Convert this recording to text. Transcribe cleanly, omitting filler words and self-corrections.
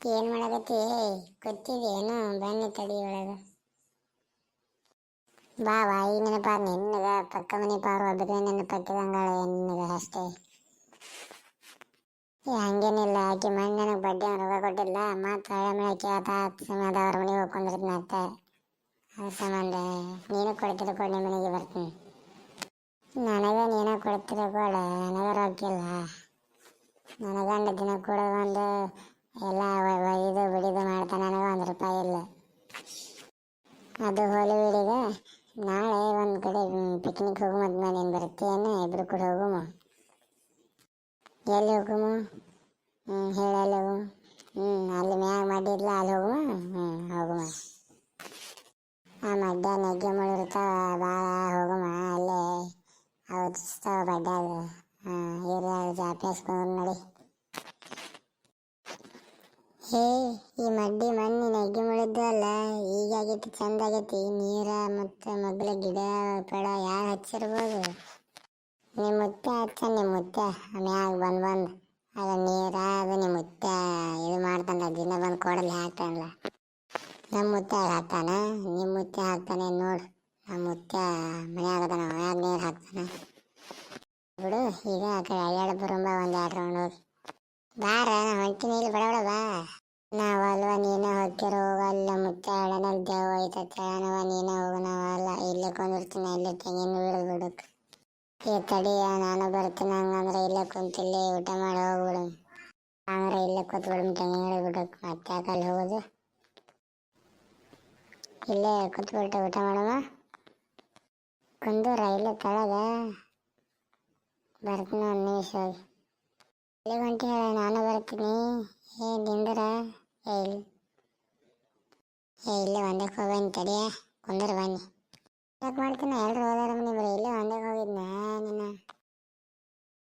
ಏನ್ ಮಾಡಕತ್ತಿ? ಗೊತ್ತಿದೇನು? ಬನ್ನಿ ತಡಿ ಒಳಗ. ಬಾ ಈ ನೆನಪಾದ ನಿನ್ನಗ ಪಕ್ಕ ಮನೆ ಪಾರು ಒಬ್ಬರೇ ನೆನಪತ್ತಿದಂಗಾಳ ನಿನಗ ಅಷ್ಟೇ. ಹಂಗೇನಿಲ್ಲ, ಆಕೆ ಮಣ್ಣು ನನಗೆ ಬಡ್ಡಿ ರೊಕ್ಕ ಕೊಟ್ಟಿಲ್ಲ. ಮತ್ತು ಹಳೆ ಮನೆ ಕೇಳ್ತ ಸಮಯದ ಅವ್ರ ಮನೆಗೆ ಹೋಗ್ಕೊಂಡಿರ್ತೀನಿ ಅತ್ತೆ. ಅದ್ರ ಸಂಬಂಧ ನೀನು ಕೊಡ್ತಿರೋ ಕೊಡಿ ಮನೆಗೆ ಬರ್ತೀನಿ. ನನಗೆ ನೀನು ಕೊಡ್ತಿರೋ ಕೊಡ, ನನಗೆ ರೊಕ್ಕಿಲ್ಲ. ನನಗಂಡ ದಿನ ಕೂಡ ಒಂದು ಎಲ್ಲ ಒಯ್ದು ಬಿಡಿದು ಮಾಡ್ತಾನೆ. ನನಗೆ ₹1 ಇಲ್ಲ. ಅದು ಹೋಲಿ ಬಿಡಿದೆ. ನಾಳೆ ಒಂದು ಕಡೆ ಪಿಕ್ನಿಕ್ ಹೋಗುಮಂತ ನೀನು ಬರ್ತೀಯೇನು? ಇಬ್ರು ಕೂಡ ಹೋಗುಮ. ಎಲ್ಲಿ ಹೋಗುಮ? ಹೇಳಿ ಎಲ್ಲಿ ಹೋಗುಮ? ಅಲ್ಲಿ ಮ್ಯಾಗ ಮಡ್ಡಿ ಇದ್ಲ, ಅಲ್ಲಿ ಹೋಗುಮ. ಹೋಗುಮ. ಆ ಮಡ್ಡ ನೆಗ್ಗೆ ಮುಳಿರ್ತಾವ ಭಾಳ, ಹೋಗುಮ. ಅಲ್ಲೇ ಅವತ್ತಿಸ್ತಾವ ಬಡ್ಡ್ಯಾಗ. ಹಿರಿಯರು ಜಾಪಿಸ್ಕೊಂಡು ನೋಡಿ. ಈ ಮಡ್ಡಿ ಮಣ್ಣಿ ನೆಗ್ಗೆ ಮುಳಿದ್ದು ಅಲ್ಲ, ಈಗಾಗೈತಿ, ಚಂದ ಆಗೈತಿ. ನೀರ ಮತ್ತು ಮೊದಲ ಗಿಡ ಪಡ ಯಾರು ಹಚ್ಚಿರ್ಬೋದು? ನಿಮ್ಮ ಮುತ್ತೆ ಹಚ್ಚ. ನಿಮ್ಮ ಮುತ್ತೆ ಮ್ಯಾಗ ಬಂದು ಅದು ನೀರ ಅದು ನಿಮ್ಮ ಮುತ್ತೆ ಇದು ಮಾಡ್ತಾನ. ದಿನ ಬಂದು ಕೊಡಲಿ ಹಾಕ್ತಾನಲ್ಲ. ನಮ್ಮ ಮುತ್ತೆ ಹಾಕ್ತಾನ, ನಿಮ್ಮ ಮುತ್ತೆ ಹಾಕ್ತಾನೆ ನೋಡು. ನಮ್ಮ ಮುತ್ತೆ ಮನ್ಯಾಗದಾನ, ಮ್ಯಾಗ ನೀರು ಹಾಕ್ತಾನೆ ಬಿಡು. ಈಗ ಆ ಕಡೆ ಅಯ್ಯಾಡ ಬರುಂಬ ಒಂದು 2 ರೌಂಡ್ ಹೋಗಿ ಬಾರ. ಹೊಂಟಿನಿ, ಇಲ್ಲಿ ಬಡ ಬಾ. ನಾವಲ್ವ ನೀನ ಹೊಕ್ಕಿರ ಹೋಗಲ್ಲ. ಮುತ್ತೆ ಹಳನಲ್ಲಿ ದೇವ ಹೋಯ್ತವ. ನೀನೇ ಹೋಗು, ನಾವಲ್ಲ. ಇಲ್ಲೇ ಕೊಂಡಿರ್ತೀನಿ, ಇಲ್ಲೇ ತೆಂಗಿನ ಬಿಡು ಬಿಡಕ್ಕೆ. ತಡಿ, ನಾನು ಬರ್ತೀನಿ. ಹಂಗಂದ್ರೆ ಇಲ್ಲೇ ಕುಂತಿಲ್ಲಿ ಊಟ ಮಾಡಿ ಹೋಗ್ಬಿಡು. ಅಂದ್ರೆ ಇಲ್ಲೇ ಕೂತ್ಬಿಡು ತೆಂಗಿನ ಬಿಡಕ್ಕೆ. ಮತ್ತೆ ಯಾಕಲ್ಲಿ ಹೋಗೋದು? ಇಲ್ಲೇ ಕೂತ್ಬಿಟ್ಟು ಊಟ ಮಾಡಮ್ಮ. ಕುಂದೂರ ಇಲ್ಲೇ ಕೆಳಗ ಬರ್ತೀನಿ, 1 ನಿಮಿಷ ಹೋಗಿ. ಇಲ್ಲಿ ಹೊಂಟಿ ಹೇಳ, ನಾನು ಬರ್ತೀನಿ. ನಿಂದ್ರ ಇಲ್ಲೇ ಒಂದಕ್ಕೆ ಹೋಗೇನಿ. ತಡಿಯ ಕುಂದ್ರ ಬನ್ನಿ. ಯಾಕೆ ಮಾಡ್ತೀನಿ? ಎಲ್ಲರೂ ಹೋದಾರ ನೀವು